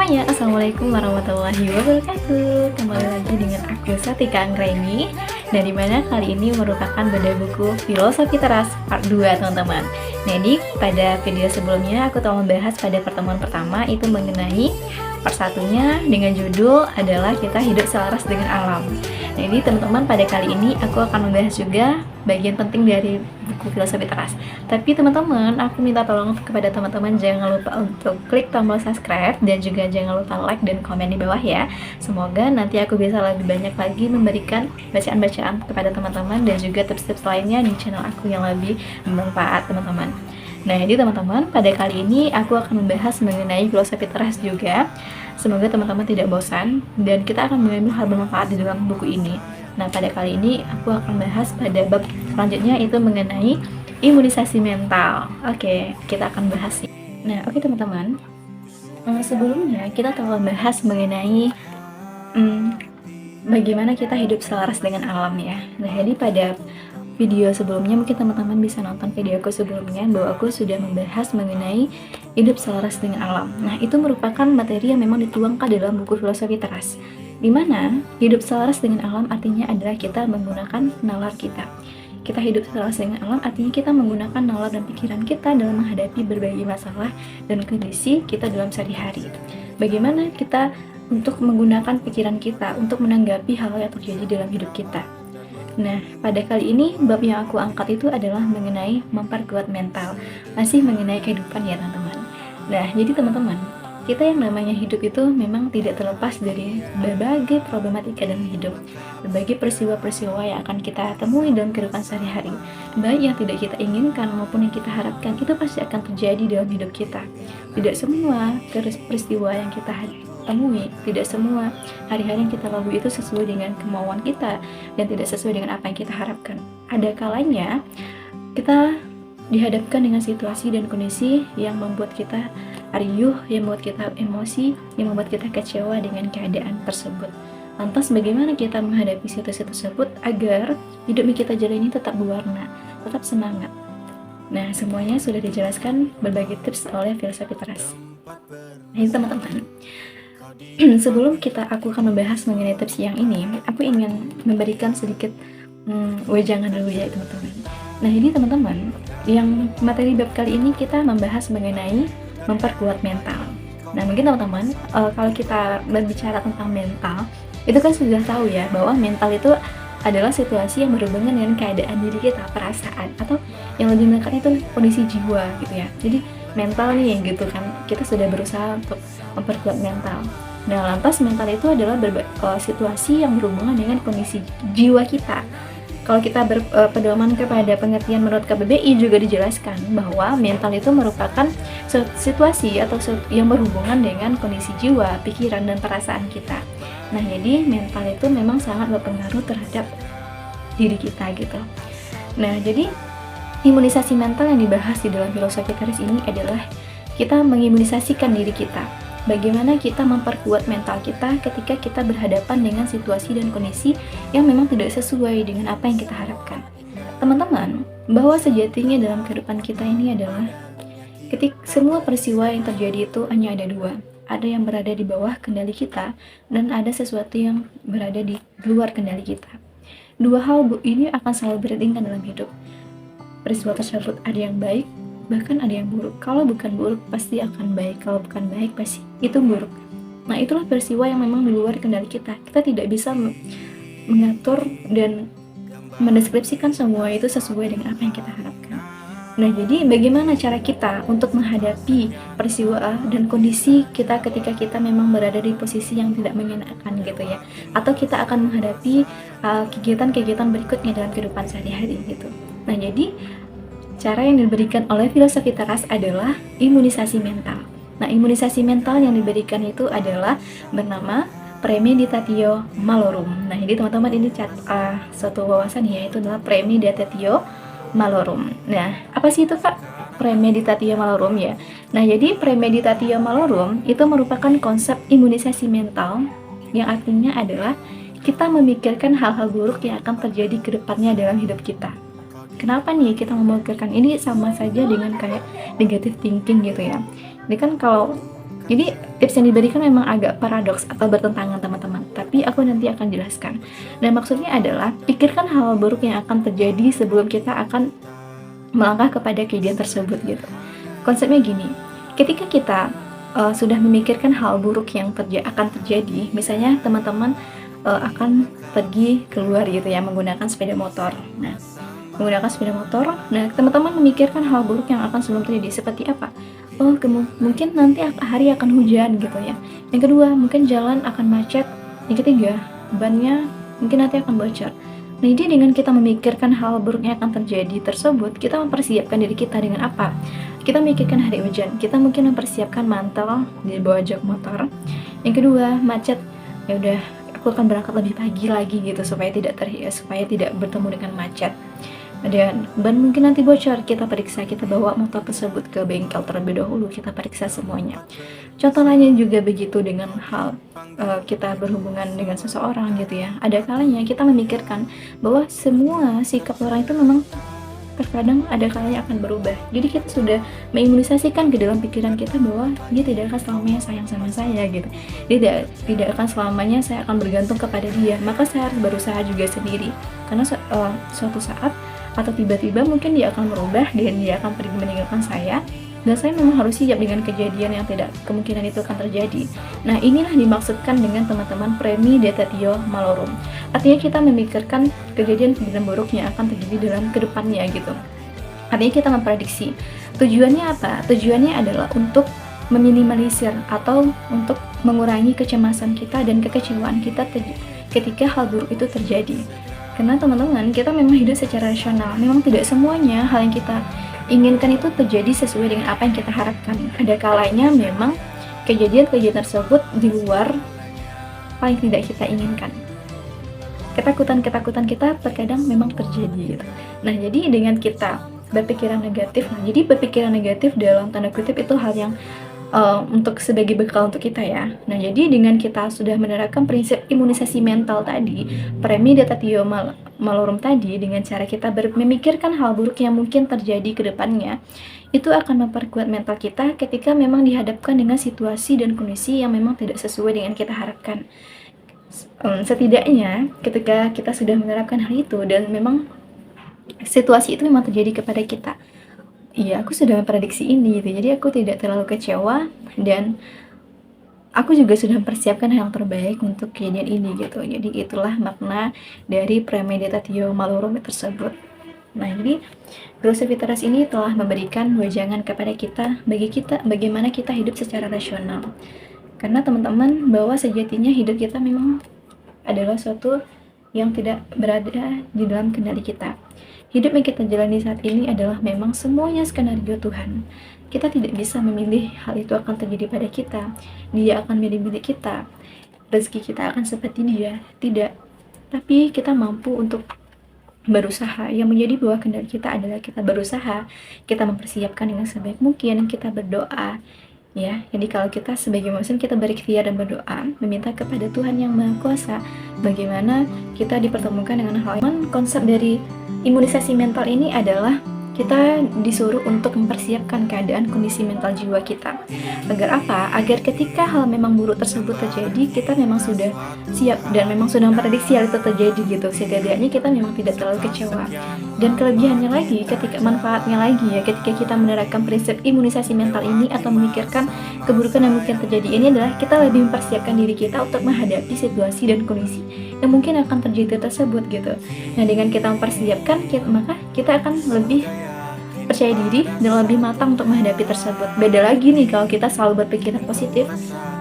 semuanya, Assalamualaikum warahmatullahi wabarakatuh. Kembali lagi dengan aku Satika Anggraini. Dan dimana kali ini merupakan bedah buku Filosofi Teras Part 2 teman-teman. Jadi pada video sebelumnya aku telah membahas pada pertemuan pertama itu mengenai part satunya dengan judul adalah kita hidup selaras dengan alam. Jadi teman-teman, pada kali ini aku akan membahas juga bagian penting dari buku Filosofi Teras. Tapi teman-teman, aku minta tolong kepada teman-teman jangan lupa untuk klik tombol subscribe dan juga jangan lupa like dan komen di bawah ya. Semoga nanti aku bisa lebih banyak lagi memberikan bacaan-bacaan kepada teman-teman dan juga tips-tips lainnya di channel aku yang lebih bermanfaat teman-teman. Nah, jadi teman-teman, pada kali ini aku akan membahas mengenai Filosofi Teras juga. Semoga teman-teman tidak bosan dan kita akan mengambil hal bermanfaat di dalam buku ini. Nah, pada kali ini aku akan bahas pada bab selanjutnya itu mengenai imunisasi mental. Oke, kita akan bahas. Nah, oke teman-teman. Sebelumnya kita telah membahas mengenai bagaimana kita hidup selaras dengan alam ya. Nah, jadi pada video sebelumnya mungkin teman-teman bisa nonton videoku sebelumnya bahwa aku sudah membahas mengenai hidup selaras dengan alam. Nah, itu merupakan materi yang memang dituangkan dalam buku Filosofi Teras, di mana hidup selaras dengan alam artinya adalah kita menggunakan nalar kita. Kita hidup selaras dengan alam artinya kita menggunakan nalar dan pikiran kita dalam menghadapi berbagai masalah dan kondisi kita dalam sehari-hari. Bagaimana kita untuk menggunakan pikiran kita untuk menanggapi hal yang terjadi dalam hidup kita. Nah, pada kali ini bab yang aku angkat itu adalah mengenai memperkuat mental. Masih mengenai kehidupan ya teman-teman. Nah, jadi teman-teman, kita yang namanya hidup itu memang tidak terlepas dari berbagai problematika dalam hidup. Berbagai peristiwa-peristiwa yang akan kita temui dalam kehidupan sehari-hari. Baik yang tidak kita inginkan maupun yang kita harapkan, itu pasti akan terjadi dalam hidup kita. Tidak semua peristiwa yang kita temui, tidak semua hari-hari yang kita lalui itu sesuai dengan kemauan kita dan tidak sesuai dengan apa yang kita harapkan. Ada kalanya kita dihadapkan dengan situasi dan kondisi yang membuat kita riuh, yang membuat kita emosi, yang membuat kita kecewa dengan keadaan tersebut. Lantas bagaimana kita menghadapi situasi tersebut agar hidup yang kita jalani tetap berwarna, tetap semangat? Nah, semuanya sudah dijelaskan berbagai tips oleh Filosofi Teras. Nah, teman-teman, sebelum aku akan membahas mengenai tips yang ini, aku ingin memberikan sedikit wejangan dulu ya teman-teman. Nah, ini teman-teman, yang materi bab kali ini kita membahas mengenai memperkuat mental. Nah, mungkin teman-teman, kalau kita berbicara tentang mental, itu kan sudah tahu ya bahwa mental itu adalah situasi yang berhubungan dengan keadaan diri kita, perasaan, atau yang lebih melekat itu kondisi jiwa gitu ya. Jadi mental nih gitu kan, kita sudah berusaha untuk memperkuat mental. Nah, lantas mental itu adalah situasi yang berhubungan dengan kondisi jiwa kita. Kalau kita berpedoman kepada pengertian menurut KBBI juga dijelaskan bahwa mental itu merupakan situasi atau yang berhubungan dengan kondisi jiwa, pikiran, dan perasaan kita. Nah, jadi mental itu memang sangat berpengaruh terhadap diri kita gitu. Nah, jadi imunisasi mental yang dibahas di dalam Filosofi Teras ini adalah kita mengimunisasikan diri kita. Bagaimana kita memperkuat mental kita ketika kita berhadapan dengan situasi dan kondisi yang memang tidak sesuai dengan apa yang kita harapkan. Teman-teman, bahwa sejatinya dalam kehidupan kita ini adalah semua peristiwa yang terjadi itu hanya ada dua. Ada yang berada di bawah kendali kita dan ada sesuatu yang berada di luar kendali kita. Dua hal ini akan selalu beriringan dalam hidup. Peristiwa tersebut ada yang baik, bahkan ada yang buruk. Kalau bukan buruk pasti akan baik, kalau bukan baik pasti itu buruk. Nah, itulah peristiwa yang memang di luar kendali kita. Kita tidak bisa mengatur dan mendeskripsikan semua itu sesuai dengan apa yang kita harapkan. Nah, jadi bagaimana cara kita untuk menghadapi peristiwa dan kondisi kita ketika kita memang berada di posisi yang tidak mengenakan gitu ya, atau kita akan menghadapi kegiatan-kegiatan berikutnya dalam kehidupan sehari-hari gitu. Nah, jadi cara yang diberikan oleh Filosofi Teras adalah imunisasi mental. Nah, imunisasi mental yang diberikan itu adalah bernama premeditatio malorum. Nah, jadi teman-teman ini suatu wawasan ya, itu adalah premeditatio malorum. Nah, apa sih itu Kak? Premeditatio malorum ya. Nah, jadi premeditatio malorum itu merupakan konsep imunisasi mental yang artinya adalah kita memikirkan hal-hal buruk yang akan terjadi ke depannya dalam hidup kita. Kenapa nih kita memikirkan ini? Sama saja dengan kayak negative thinking gitu ya. Ini kan kalau Jadi tips yang diberikan memang agak paradoks atau bertentangan teman-teman, tapi aku nanti akan jelaskan. Dan maksudnya adalah pikirkan hal buruk yang akan terjadi sebelum kita akan melangkah kepada kejadian tersebut gitu. Konsepnya gini, ketika kita sudah memikirkan hal buruk yang akan terjadi, misalnya teman-teman akan pergi keluar gitu ya menggunakan sepeda motor. Nah, menggunakan sepeda motor, nah teman-teman memikirkan hal buruk yang akan sebelum terjadi seperti apa? Oh, mungkin nanti hari akan hujan gitu ya. Yang kedua, mungkin jalan akan macet. Yang ketiga, bannya mungkin nanti akan bocor. Nah, jadi dengan kita memikirkan hal buruk yang akan terjadi tersebut, kita mempersiapkan diri kita dengan apa? Kita memikirkan hari hujan, kita mungkin mempersiapkan mantel di bawah jok motor. Yang kedua, macet. Ya udah, aku akan berangkat lebih pagi lagi gitu supaya tidak bertemu dengan macet. Dan ban mungkin nanti bocor, kita periksa, kita bawa motor tersebut ke bengkel terlebih dahulu, kita periksa semuanya. Contoh lainnya juga begitu dengan hal kita berhubungan dengan seseorang gitu ya. Ada kalanya kita memikirkan bahwa semua sikap orang itu memang terkadang ada kalanya akan berubah. Jadi kita sudah mengimunisasikan ke dalam pikiran kita bahwa dia tidak akan selamanya sayang sama saya gitu. Dia tidak akan selamanya saya akan bergantung kepada dia. Maka saya harus berusaha juga sendiri. Karena suatu saat atau tiba-tiba mungkin dia akan berubah dan dia akan pergi meninggalkan saya, dan saya memang harus siap dengan kejadian yang tidak kemungkinan itu akan terjadi. Nah, inilah dimaksudkan dengan teman-teman premeditatio malorum. Artinya kita memikirkan kejadian-kejadian buruk yang akan terjadi dalam kedepannya gitu. Artinya kita memprediksi. Tujuannya apa? Tujuannya adalah untuk meminimalisir atau untuk mengurangi kecemasan kita dan kekecewaan kita ketika hal buruk itu terjadi. Karena teman-teman, kita memang hidup secara rasional. Memang tidak semuanya hal yang kita inginkan itu terjadi sesuai dengan apa yang kita harapkan. Ada kalanya memang kejadian-kejadian tersebut di luar paling tidak kita inginkan. Ketakutan-ketakutan kita terkadang memang terjadi gitu. Nah, jadi dengan kita berpikiran negatif, jadi berpikiran negatif dalam tanda kutip itu hal yang untuk sebagai bekal untuk kita ya. Nah, jadi dengan kita sudah menerapkan prinsip imunisasi mental tadi, premeditatio malorum tadi, dengan cara kita memikirkan hal buruk yang mungkin terjadi ke depannya, itu akan memperkuat mental kita ketika memang dihadapkan dengan situasi dan kondisi yang memang tidak sesuai dengan kita harapkan. Setidaknya ketika kita sudah menerapkan hal itu dan memang situasi itu memang terjadi kepada kita, iya, aku sudah memprediksi ini gitu. Jadi aku tidak terlalu kecewa dan aku juga sudah mempersiapkan hal yang terbaik untuk kejadian ini gitu. Jadi itulah makna dari premeditatio malorum tersebut. Nah, jadi Glossopiteros ini telah memberikan wejangan kepada kita bagaimana kita hidup secara rasional. Karena teman-teman, bahwa sejatinya hidup kita memang adalah suatu yang tidak berada di dalam kendali kita. Hidup yang kita jalani saat ini adalah memang semuanya skenario Tuhan. Kita tidak bisa memilih hal itu akan terjadi pada kita. Dia akan milih kita. Rezeki kita akan seperti dia. Tidak. Tapi kita mampu untuk berusaha. Yang menjadi buah kendali kita adalah kita berusaha. Kita mempersiapkan dengan sebaik mungkin. Kita berdoa. Ya, jadi kalau kita sebagai muslim, kita berikhtiar dan berdoa, meminta kepada Tuhan yang Maha Kuasa bagaimana kita dipertemukan dengan hal yang konsep dari imunisasi mental ini adalah kita disuruh untuk mempersiapkan keadaan kondisi mental jiwa kita. Agar apa? Agar ketika hal memang buruk tersebut terjadi, kita memang sudah siap dan memang sudah memprediksi hal itu terjadi gitu. Setidaknya kita memang tidak terlalu kecewa. Dan kelebihannya lagi, manfaatnya lagi ya, ketika kita menerapkan prinsip imunisasi mental ini atau memikirkan keburukan yang mungkin terjadi ini adalah kita lebih mempersiapkan diri kita untuk menghadapi situasi dan kondisi yang mungkin akan terjadi tersebut gitu. Nah, dengan kita mempersiapkan, maka kita akan lebih percaya diri dan lebih matang untuk menghadapi tersebut. Beda lagi nih kalau kita selalu berpikiran positif.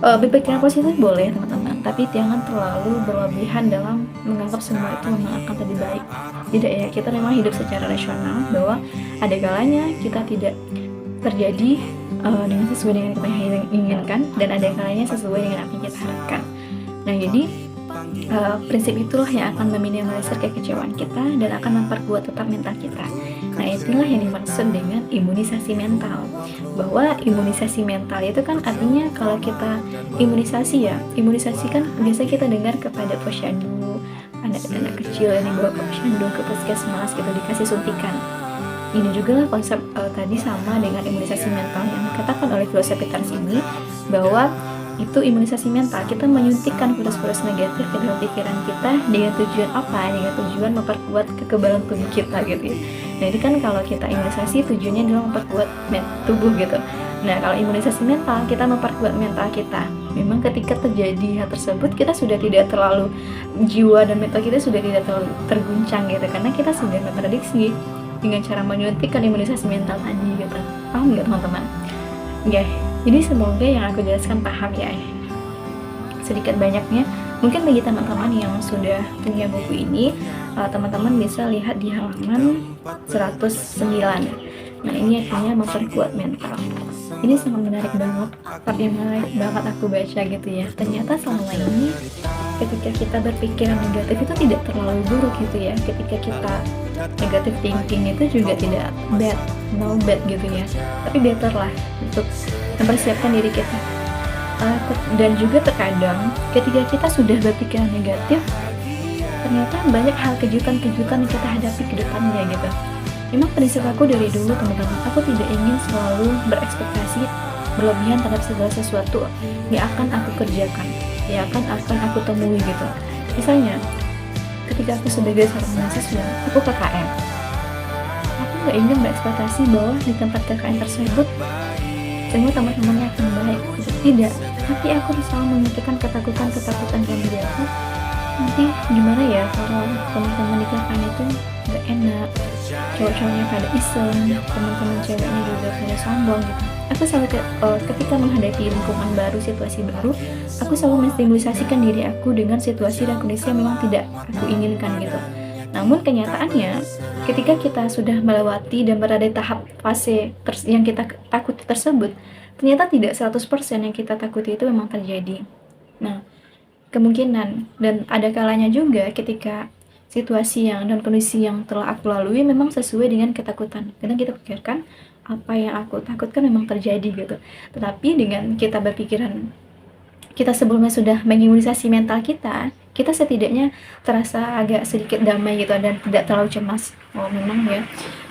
Berpikiran positif boleh teman-teman, tapi jangan terlalu berlebihan dalam menganggap semua itu memang akan lebih baik. Tidak ya, kita memang hidup secara rasional bahwa ada kalanya kita tidak terjadi dengan sesuai dengan apa yang kita inginkan, dan ada kalanya sesuai dengan apa yang kita harapkan. Nah, jadi prinsip itulah yang akan meminimalisir kekecewaan kita dan akan memperkuat tetap mental kita. Nah, itulah yang dimaksud dengan imunisasi mental. Bahwa imunisasi mental itu kan artinya kalau kita imunisasi kan biasa kita dengar kepada posyandu, anak-anak kecil yang dibawa ke posyandu, ke puskesmas gitu, dikasih suntikan. Ini juga lah konsep tadi sama dengan imunisasi mental yang dikatakan oleh Glossopiteros ini, bahwa itu imunisasi mental. Kita menyuntikkan virus-virus negatif ke dalam pikiran kita dengan tujuan apa? Dengan tujuan memperkuat kekebalan tubuh kita gitu ya. Nah ini kan kalau kita imunisasi tujuannya adalah memperkuat tubuh gitu. Nah kalau imunisasi mental, kita memperkuat mental kita. Memang ketika terjadi hal tersebut, kita sudah tidak terlalu, jiwa dan mental kita sudah tidak terlalu terguncang gitu, karena kita sudah memprediksi dengan cara menyuntikkan imunisasi mental tadi gitu. Paham nggak teman-teman? Ya, jadi semoga yang aku jelaskan paham ya. Sedikit banyaknya, mungkin bagi teman-teman yang sudah punya buku ini, teman-teman bisa lihat di halaman 109. Nah ini artinya memperkuat mental. Ini sangat menarik banget, part yang menarik banget aku baca gitu ya. Ternyata selama ini ketika kita berpikiran negatif itu tidak terlalu buruk gitu ya. Ketika kita negative thinking itu juga tidak bad, no bad gitu ya. Tapi better lah untuk mempersiapkan diri kita. Dan juga terkadang ketika kita sudah berpikiran negatif, ternyata banyak hal kejutan-kejutan yang kita hadapi ke depannya gitu. Memang prinsip aku dari dulu teman-teman, aku tidak ingin selalu berekspektasi berlebihan terhadap segala sesuatu yang akan aku kerjakan, yang akan aku temui gitu. Misalnya, ketika aku sebagai seorang mahasiswa, aku KKN, aku nggak ingin berekspektasi bahwa di tempat KKN tersebut semua teman-temannya akan baik, gitu. Tidak, tapi aku selalu memikirkan ketakutan dalam diri aku. Nanti gimana ya kalau teman-teman di KKN itu nggak enak, cowok-cowoknya pada iseng, teman-teman ceweknya juga pada sombong gitu. Aku selalu ketika menghadapi lingkungan baru, situasi baru, aku selalu menstimulisasikan diri aku dengan situasi dan kondisi yang memang tidak aku inginkan gitu. Namun kenyataannya, ketika kita sudah melewati dan berada di tahap fase yang kita takuti tersebut, ternyata tidak 100% yang kita takuti itu memang terjadi. Nah, kemungkinan dan ada kalanya juga ketika situasi dan kondisi yang telah aku lalui memang sesuai dengan ketakutan. Kadang kita pikirkan apa yang aku takutkan memang terjadi gitu. Tetapi dengan kita berpikiran, kita sebelumnya sudah mengimunisasi mental kita setidaknya terasa agak sedikit damai gitu dan tidak terlalu cemas. Oh memang ya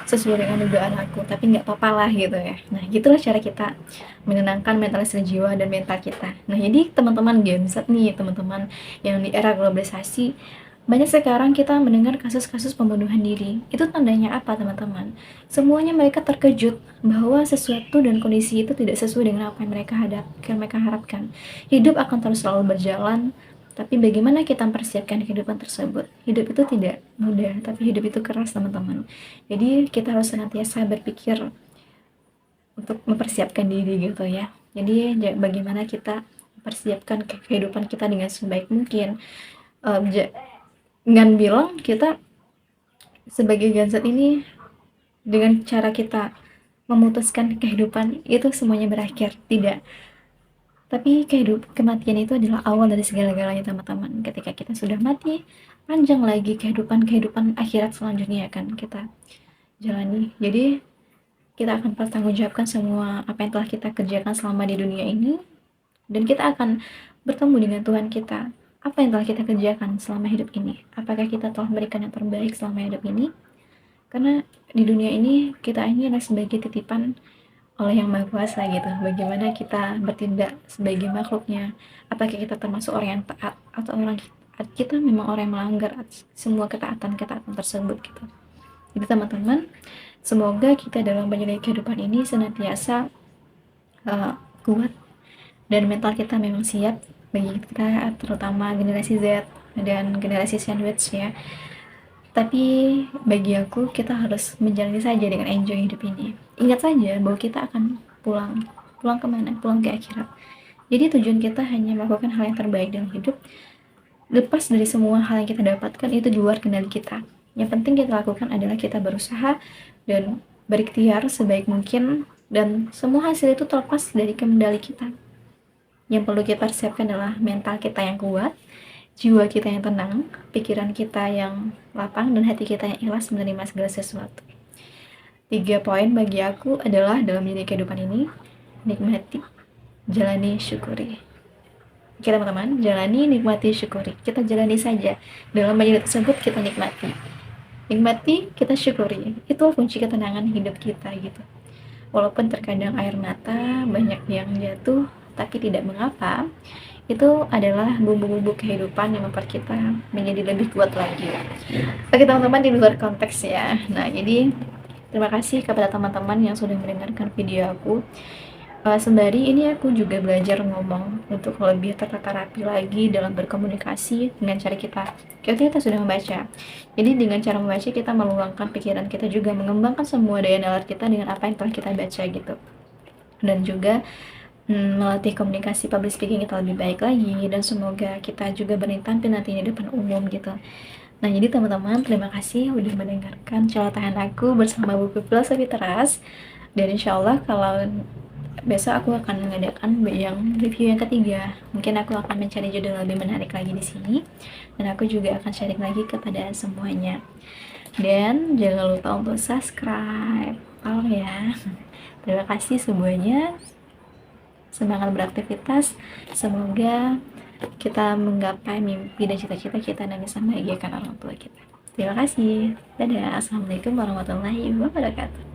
sesuai dengan dugaan aku, tapi nggak apa-apa lah gitu ya. Nah gitulah cara kita menenangkan mentalitas jiwa dan mental kita. Nah jadi teman-teman Gen Z nih, teman-teman yang di era globalisasi, banyak sekarang kita mendengar kasus-kasus pembunuhan diri. Itu tandanya apa teman-teman? Semuanya mereka terkejut bahwa sesuatu dan kondisi itu tidak sesuai dengan apa yang mereka harapkan. Hidup akan terus selalu berjalan, tapi bagaimana kita mempersiapkan kehidupan tersebut? Hidup itu tidak mudah, tapi hidup itu keras teman-teman. Jadi kita harus senantiasa berpikir untuk mempersiapkan diri gitu ya. Jadi bagaimana kita mempersiapkan kehidupan kita dengan sebaik mungkin. Dengan bilang kita sebagai Gen Z ini dengan cara kita memutuskan kehidupan itu semuanya berakhir, tidak. Tapi kematian itu adalah awal dari segala-galanya teman-teman. Ketika kita sudah mati, panjang lagi kehidupan akhirat selanjutnya akan kita jalani. Jadi kita akan pertanggungjawabkan semua apa yang telah kita kerjakan selama di dunia ini, dan kita akan bertemu dengan Tuhan kita. Apa yang telah kita kerjakan selama hidup ini? Apakah kita telah memberikan yang terbaik selama hidup ini? Karena di dunia ini kita ini adalah sebagai titipan oleh Yang Maha Kuasa gitu. Bagaimana kita bertindak sebagai makhluknya? Apakah kita termasuk orang yang taat atau kita memang orang yang melanggar semua ketaatan tersebut gitu. Jadi teman-teman, semoga kita dalam menjalani kehidupan ini senantiasa kuat dan mental kita memang siap. Bagi kita terutama generasi Z dan generasi sandwich ya. Tapi bagi aku kita harus menjalani saja dengan enjoy hidup ini. Ingat saja bahwa kita akan pulang kemana? Pulang ke akhirat. Jadi tujuan kita hanya melakukan hal yang terbaik dalam hidup. Lepas dari semua hal yang kita dapatkan itu di luar kendali kita. Yang penting kita lakukan adalah kita berusaha dan berikhtiar sebaik mungkin, dan semua hasil itu terlepas dari kendali kita. Yang perlu kita persiapkan adalah mental kita yang kuat, jiwa kita yang tenang, pikiran kita yang lapang, dan hati kita yang ikhlas menerima segala sesuatu. 3 poin bagi aku adalah dalam menjalani kehidupan ini: nikmati, jalani, syukuri. Oke teman-teman, jalani, nikmati, syukuri. Kita jalani saja. Dalam menjalani tersebut kita nikmati, kita syukuri. Itulah kunci ketenangan hidup kita gitu. Walaupun terkadang air mata banyak yang jatuh, tapi tidak mengapa, itu adalah bumbu-bumbu kehidupan yang membuat kita menjadi lebih kuat lagi. Oke teman-teman, di luar konteks ya. Nah, jadi terima kasih kepada teman-teman yang sudah mendengarkan video aku. Sembari ini aku juga belajar ngomong untuk lebih tertata rapi lagi dalam berkomunikasi dengan cara kita sudah membaca. Jadi dengan cara membaca kita meluangkan pikiran kita, juga mengembangkan semua daya nalar kita dengan apa yang telah kita baca gitu. Dan juga melatih komunikasi public speaking kita lebih baik lagi, dan semoga kita juga berani tampil nantinya di depan umum gitu. Nah, jadi teman-teman, terima kasih udah mendengarkan celotehan aku bersama buku Filosofi Teras. Dan insya Allah kalau besok aku akan mengadakan yang review yang ketiga. Mungkin aku akan mencari judul lebih menarik lagi di sini, dan aku juga akan sharing lagi kepada semuanya. Dan jangan lupa untuk subscribe, tolong ya. Terima kasih semuanya. Semangat beraktivitas. Semoga kita menggapai mimpi dan cita-cita kita dan bisa membahagiakan orang tua kita. Terima kasih. Dadah. Assalamualaikum warahmatullahi wabarakatuh.